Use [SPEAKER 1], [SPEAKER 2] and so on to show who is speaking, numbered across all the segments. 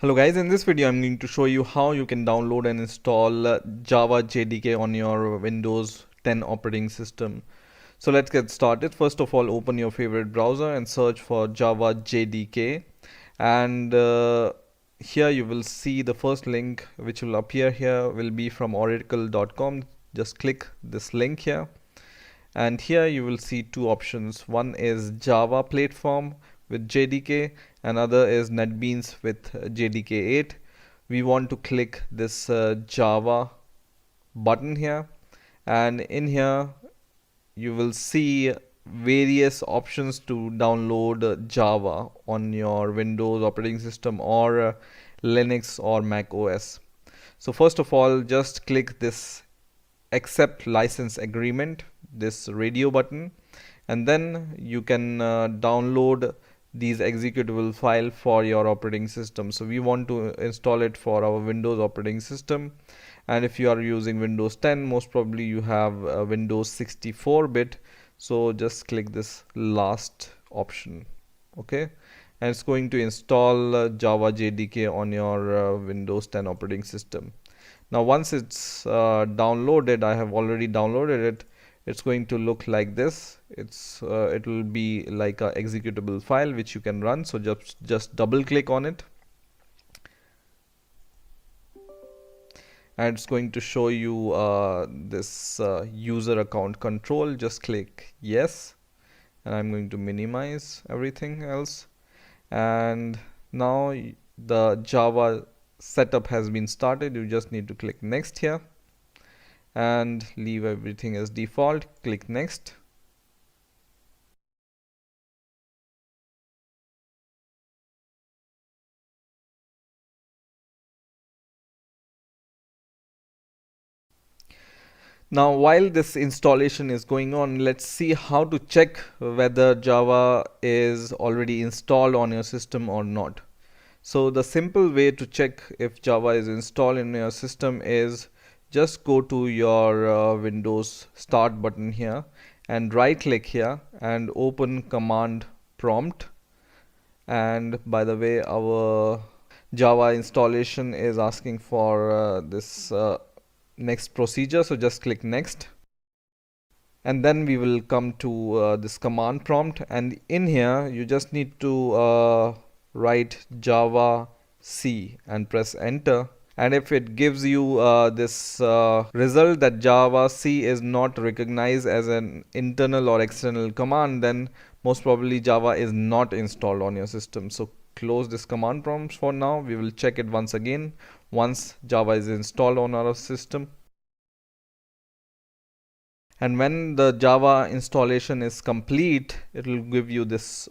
[SPEAKER 1] Hello guys, in this video I'm going to show you how you can download and install Java JDK on your Windows 10 operating system. So let's get started. First of all, open your favorite browser and search for Java JDK, and here you will see the first link which will appear here will be from oracle.com. Just click this link here, and here you will see two options. One is Java platform with JDK, another is NetBeans with JDK 8. We want to click this Java button here, and in here you will see various options to download Java on your Windows operating system or Linux or Mac OS. So first of all, just click this accept license agreement, this radio button, and then you can download these executable file for your operating system. So we want to install it for our Windows operating system, and if you are using Windows 10, most probably you have Windows 64-bit. So just click this last option, okay, and it's going to install Java JDK on your Windows 10 operating system. Now once it's downloaded, I have already downloaded it, it's going to look like this. It will be like a executable file which you can run. So just double click on it, and it's going to show you this user account control. Just click yes, and I'm going to minimize everything else, and now the Java setup has been started. You just need to click next here and leave everything as default. Click next. Now while this installation is going on, let's see how to check whether Java is already installed on your system or not. So the simple way to check if Java is installed in your system is just go to your Windows Start button here and right click here and open command prompt. And by the way, our Java installation is asking for this next procedure, so just click next, and then we will come to this command prompt, and in here you just need to write Java C and press enter. And if it gives you this result that Java C is not recognized as an internal or external command, then most probably Java is not installed on your system. So close this command prompt for now. We will check it once again once Java is installed on our system. And when the Java installation is complete, it will give you this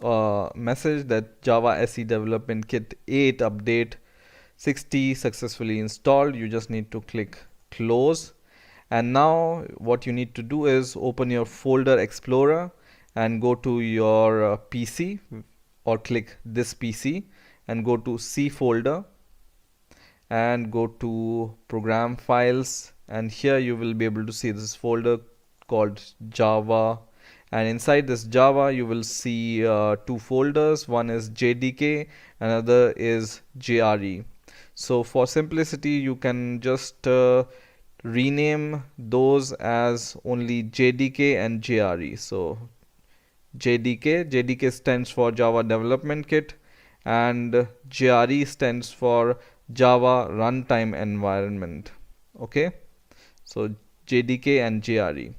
[SPEAKER 1] message that Java SE Development Kit 8 update 60 successfully installed. You just need to click close, and now what you need to do is open your folder explorer and go to your PC, or click this PC and go to C folder and go to program files, and here you will be able to see this folder called Java, and inside this Java you will see two folders. One is JDK, another is JRE. So for simplicity you can just rename those as only JDK and JRE. So JDK stands for Java Development Kit, and JRE stands for Java Runtime Environment. Okay, so JDK and JRE.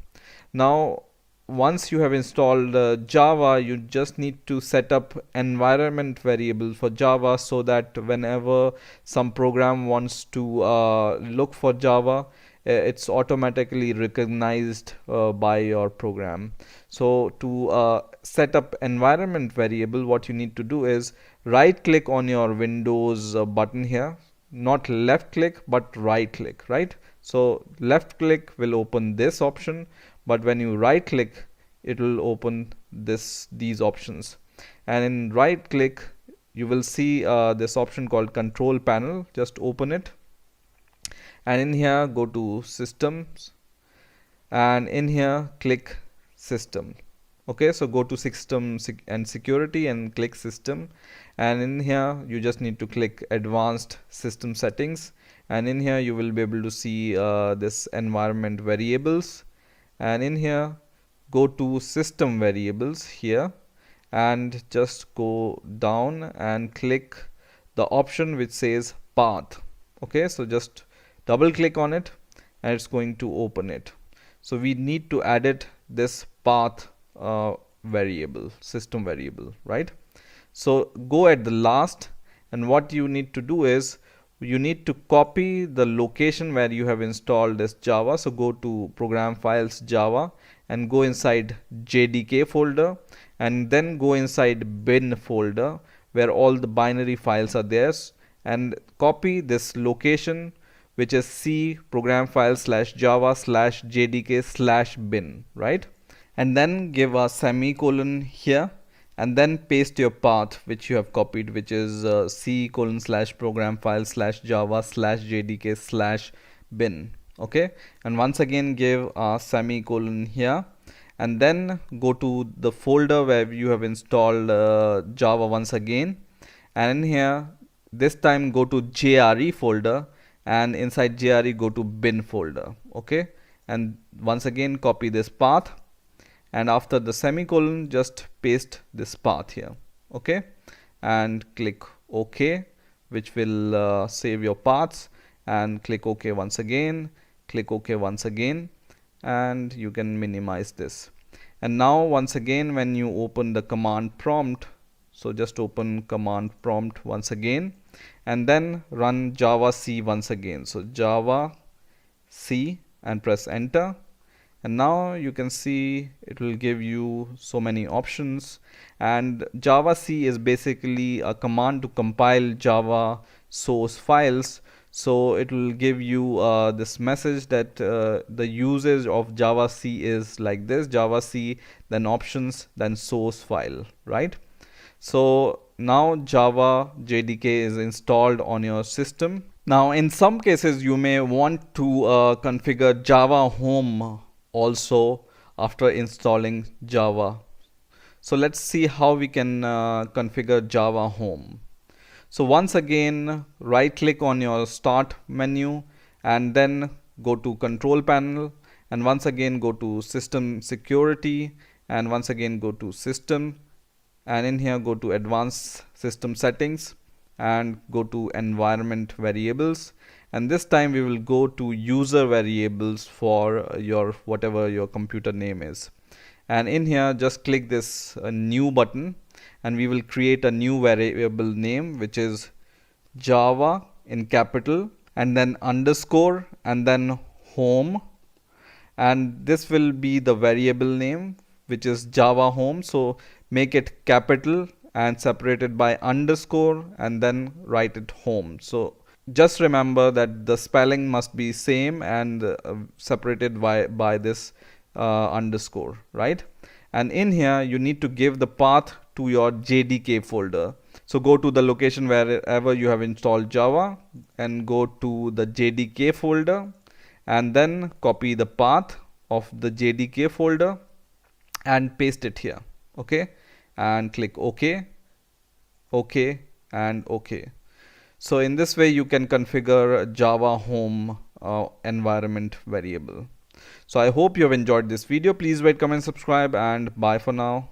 [SPEAKER 1] Now once you have installed Java, you just need to set up environment variable for Java, so that whenever some program wants to look for Java, it's automatically recognized by your program. So to set up environment variable, what you need to do is right click on your Windows button here, not left click but right click, right? So left click will open this option, but when you right click it will open these options, and in right click you will see this option called control panel. Just open it, and in here go to systems, and in here click system. Okay, so go to system and security and click system, and in here you just need to click advanced system settings, and in here you will be able to see this environment variables, and in here go to system variables here and just go down and click the option which says path. Okay, so just double click on it and it's going to open it. So we need to edit this path variable, system variable, right? So go at the last, and what you need to do is you need to copy the location where you have installed this Java. So go to program files Java and go inside JDK folder, and then go inside bin folder where all the binary files are there, and copy this location which is C program file slash Java slash JDK slash bin, right? And then give a semicolon here, and then paste your path which you have copied, which is C colon slash program file slash Java slash JDK slash bin. Okay, and once again give a semicolon here, and then go to the folder where you have installed Java once again, and in here this time go to JRE folder, and inside JRE go to bin folder. Okay, and once again copy this path, and after the semicolon just paste this path here. Okay, and click OK, which will save your paths, and click OK once again, click OK once again, and you can minimize this. And now once again when you open the command prompt, so just open command prompt once again and then run Java C once again. So Java C and press enter, and now you can see it will give you so many options. And Java C is basically a command to compile Java source files. So it will give you this message that the usage of Java C is like this: Java C, then options, then source file, right? So now Java JDK is installed on your system. Now in some cases you may want to configure Java Home also after installing Java. So let's see how we can configure Java Home. So once again right click on your start menu and then go to control panel, and once again go to system security, and once again go to system, and in here go to advanced system settings and go to environment variables, and this time we will go to user variables for your whatever your computer name is. And in here just click this new button, and we will create a new variable name which is Java in capital and then underscore and then home, and this will be the variable name which is Java Home. So make it capital and separated by underscore and then write it home. So just remember that the spelling must be same and separated by this underscore, right? And in here you need to give the path to your JDK folder. So go to the location wherever you have installed Java and go to the JDK folder, and then copy the path of the JDK folder and paste it here. Okay, and click OK, OK, and OK. So in this way you can configure Java Home environment variable. So I hope you have enjoyed this video. Please rate, comment, subscribe, and bye for now.